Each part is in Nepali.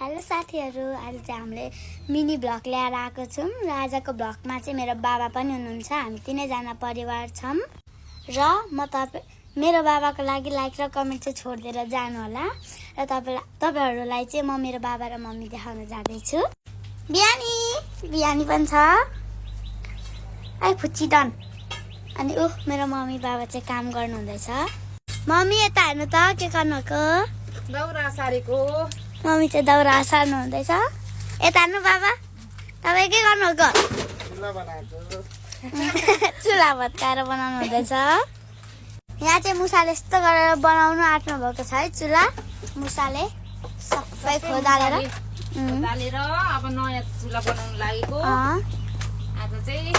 हेलो साथीहरु, आज चाहिँ हामीले मिनी ब्लग ल्याएर आएको छौं र आजको ब्लगमा चाहिँ मेरो बाबा पनि हुनुहुन्छ। हामी तीनैजना परिवार छौं र म मेरो बाबाको लागि लाइक र कमेन्ट चाहिँ छोड्दिएर जानु होला र तपाईहरुलाई चाहिँ म मेरो बाबा र मम्मी देखाउन जाँदै छु। बिहानी पनि छ। आइ फुच्ची डन। अनि मेरो मम्मी बाबा चाहिँ काम गर्नु हुँदैछ। मम्मी यता हेर्नु त के गर्नुको? दाउरा सारेको। मम्मी चाहिँ दाउरा सार्नु हुँदैछ। यता हेर्नु बाबा, तपाईँ के गर्नुको? चुल्हा भत्काएर बनाउनु हुँदैछ। यहाँ चाहिँ मुसाले यस्तो गरेर बनाउनु आँट्नु भएको छ है। चुल्हा मुसाले सबै खोदालेर अब नयाँ चुल्हा बनाउनु लागेको। आज चाहिँ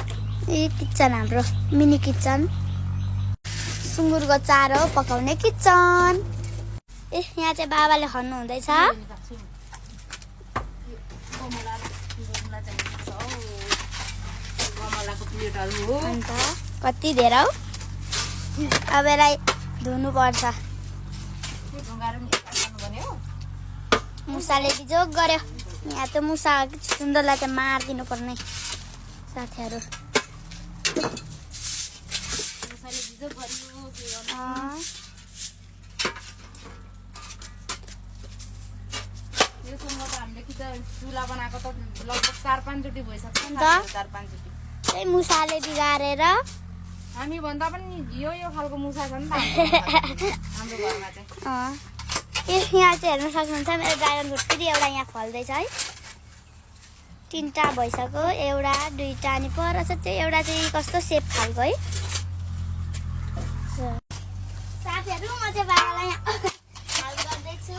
किचन, हाम्रो मिनी किचन, सुँगुरको चारो पकाउने किचन। यहाँ चाहिँ बाबाले खन्नु हुँदैछ। अन्त कति धेरै हो, अब यसलाई धुनु पर्छ। मुसाले बिजोग गर्यो। यहाँ त मुसा सुन्दरलाई चाहिँ मारिदिनु पर्ने साथीहरु। चुल्हा बनाएको त लगभग 4-5 चोटि भइसक्छ नि त। 4-5 चोटि त्यही मुसाले बिगारेर हामी भन्दा पनि यो खालको मुसा छ नि त हाम्रो घरमा चाहिँ। यहाँ चाहिँ हेर्न सक्नुहुन्छ मेरो ड्रागन फ्रुट फेरि एउटा यहाँ फल्दैछ है। 3टा भइसक्यो, एउटा 2टा अनि पर छ। त्यो एउटा चाहिँ कस्तो सेप खालको है। साथीहरु, म चाहिँ बाबालाई हेल्प गर्दैछु।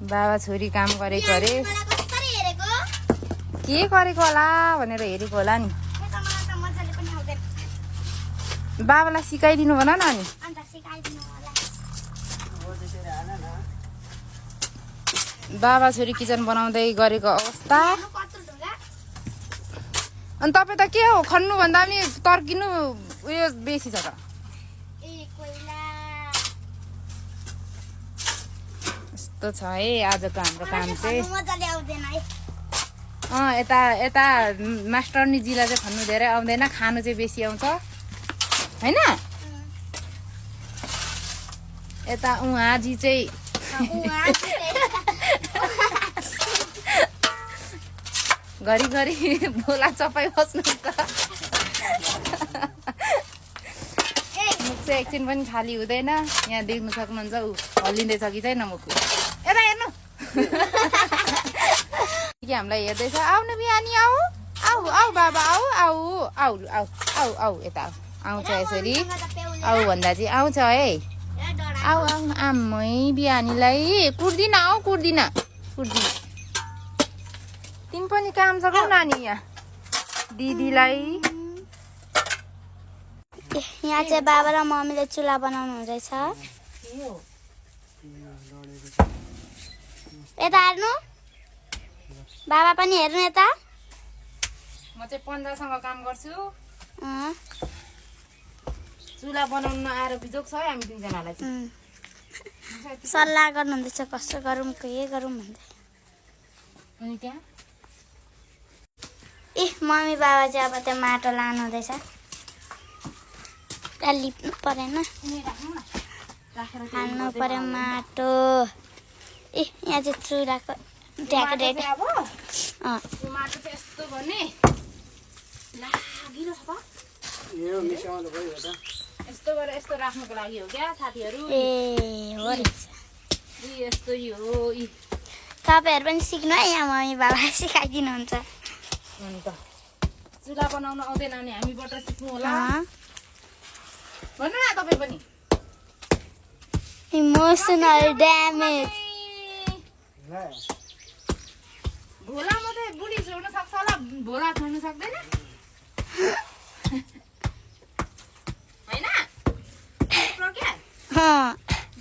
बाबा छोरी काम गरेको अरे, के गरेको होला भनेर हेरेको होला नि। बाबालाई सिकाइदिनु भन न। अनि बाबा छोरी किचन बनाउँदै गरेको अवस्था। अनि तपाईँ त के हो, खन्नु भन्दा पनि तर्किनु उयो बेसी छ त। यस्तो छ है आजको हाम्रो काम चाहिँ। यता मास्टरनीजीलाई चाहिँ खन्नु धेरै आउँदैन, खानु चाहिँ बेसी आउँछ हैन। यता उहाँजी चाहिँ घरिघरि बोला चपाइ बस्नु त। मुख चाहिँ एकछिन पनि खाली हुँदैन। यहाँ देख्नु सक्नुहुन्छ ऊ हल्लिँदैछ कि छैन मुख। यता हेर्नु के हामीलाई हेर्दैछ। आउनु बिहानी, आऊ आऊ आऊ बाबा, आऊ आऊ आऊ आऊ आऊ आऊ यता आउँछ यसरी। आऊ भन्दा चाहिँ आउँछ है। आऊ आऊ आमै बिहानीलाई कुर्दिन, आऊ कुर्दिन। तिमी पनि काम सकौ नानी। यहाँ दिदीलाई यहाँ चाहिँ बाबा र मम्मीले चुल्हा बनाउनु हुँदैछ। यता हेर्नु बाबा पनि हेर्नु यता। म चाहिँ पन्जासँग काम गर्छु। चुल्हा बनाउन आएर बिजोग छ हामी दुईजनालाई चाहिँ। सल्लाह गर्नु हुँदैछ कसो गरौँ के गरौँ भन्दै। अनि त्यहाँ मम्मी बाबा चाहिँ अब त्यो माटो लानु हुँदैछ। लिप्नु परेन, हाल्नु पर्यो माटो। यहाँ चाहिँ चुल्हाको डेकोरेट। माटो चाहिँ यस्तो गर्ने लागिरो छ त। यस्तो गरेर यस्तो राख्नुको लागि हो क्या साथीहरु। हो यस्तो यो तपाईहरु पनि सिक्नु है। यहाँ मम्मी बाबा सिकाइदिनुहुन्छ। अन्त चुल्हा बनाउन आउँदैन भने हामीबाट सिक्नु होला भन्नु न तपाई पनि। Emotional damage. भोला मात्रै बुढी छोड्न सक्छ होला, भोला छोड्न सक्दैन हैन।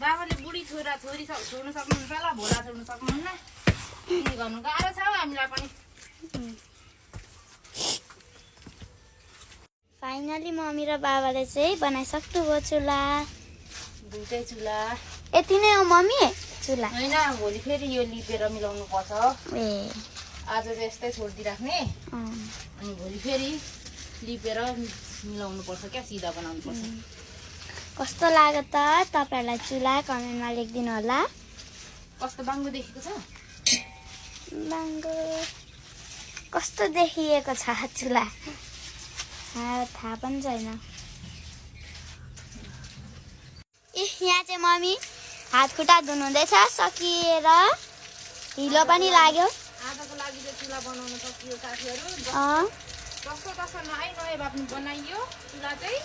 बाबाले बुढी छोरा छोरी छोड्न सक्नुहुन्छ होला, भोला छोड्न सक्नुहुन्न। के गर्नु गाह्रो छ हामीलाई पनि। फाइनली मम्मी र बाबाले चाहिँ बनाइसक्नुभयो चुल्हा। दुईटै चुल्हा। यति नै हो मम्मी? चुला होइन भोलि फेरि यो लिपेर मिलाउनु पर्छ ए आज चाहिँ यस्तै छोडिदिराख्ने अनि भोलि फेरि लिपेर मिलाउनु पर्छ क्या सिधा बनाउनु पर्छ कस्तो लाग्यो त तपाईहरुलाई चुला कमेन्टमा लेखिदिनु होला कस्तो बाङ्गो देखेको छ बाङ्गो कस्तो देखिएको छ चुला थाहा पनि छैन यहाँ चाहिँ मम्मी हात खुट्टा धुनुहुँदैछ सकिएर ढिलो पनि लाग्यो आजको लागि चाहिँ चुला बनाउन सकियो साथीहरु जस्तो तस्तो नआइ नयाँ बाप्नु बनाइयो चुला चाहिँ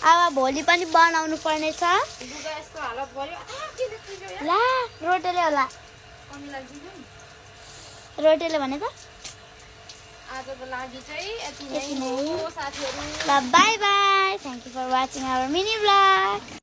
अब भोलि पनि बनाउनु पर्ने छ लुगा यस्तो हालत गर्यो ला रोटेले होला कमिला दिनु रोटेले भने त आजको लागि चाहिँ यति नै हो साथीहरु ल bye bye thank you for watching our mini blog